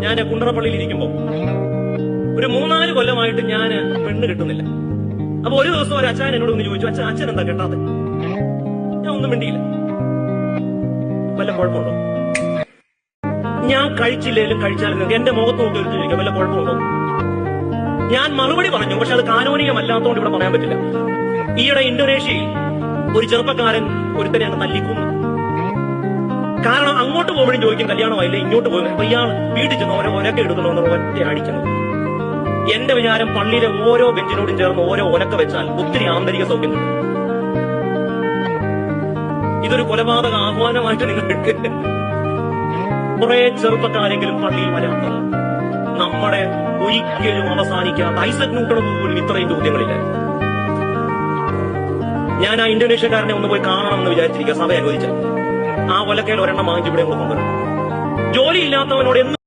ഞാൻ കുണ്ടറപ്പള്ളിയിൽ ഇരിക്കുമ്പോ ഒരു 3-4 കൊല്ലമായിട്ട് ഞാൻ പെണ്ണ് കിട്ടുന്നില്ല. അപ്പൊ ഒരു ദിവസം ഒരു അച്ഛൻ എന്നോട് ഒന്ന് ചോദിച്ചു, അച്ഛൻ എന്താ കെട്ടാതെ? ഞാൻ ഒന്നും മിണ്ടിയില്ല. വല്ല കുഴപ്പമുണ്ടോ? ഞാൻ കഴിച്ചില്ലേലും കഴിച്ചാലും എന്റെ മുഖത്ത് നോക്കി ഒരു ചോദിക്കാം, വല്ല കുഴപ്പമുണ്ടോ? ഞാൻ മറുപടി പറഞ്ഞു, പക്ഷെ അത് കാനോനികമല്ലാത്തതുകൊണ്ട് ഇവിടെ പറയാൻ പറ്റില്ല. ഈയിടെ ഇന്തോനേഷ്യയിൽ ഒരു ചെറുപ്പക്കാരൻ ഒരുത്തനെ അങ്ങ് തല്ലിക്കൊന്നു. കാരണം അങ്ങോട്ട് പോകുമ്പോഴും ചോദിക്കും കല്യാണമായില്ലേ, ഇങ്ങോട്ട് പോയി അപ്പൊ ഇയാൾ വീട്ടിൽ ചെന്ന് ഓരോ ഒലക്ക എടുക്കണമെന്ന് ഒറ്റ അടിക്കണം. എന്റെ വിചാരം പള്ളിയിലെ ഓരോ ബെഞ്ചിനോടും ചേർന്ന് ഓരോ ഒലക്ക വെച്ചാൽ ഒത്തിരി ആന്തരിക സൗഖ്യം കിട്ടും. ഇതൊരു കൊലപാതക ആഹ്വാനമായിട്ട് നിങ്ങൾക്ക് കുറെ ചെറുപ്പക്കാരെങ്കിലും പള്ളിയിൽ വരാത്തത് നമ്മുടെ ഒരിക്കലും അവസാനിക്കാത്ത ഐസക് ന്യൂട്ടൺ പോലും ഇത്രയും ചോദ്യങ്ങളില്ല. ഞാൻ ആ ഇന്തോനേഷ്യക്കാരനെ ഒന്ന് പോയി കാണണമെന്ന് വിചാരിച്ചിരിക്കുക, സഭ അനുവദിച്ച ആ ഒലക്കയിൽ ഒരെണ്ണം വാങ്ങിച്ച് ഇവിടെ കൊണ്ടുവരും. ജോലിയില്ലാത്തവനോട്